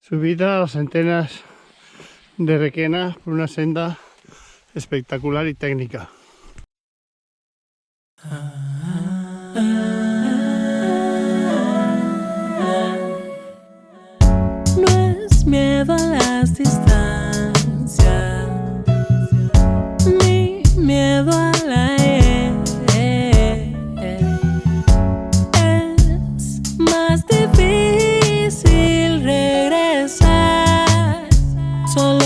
Subida a las antenas de Requena por una senda espectacular y técnica. No es miedo a las distancias, ni miedo a la es más difícil regresar. Solo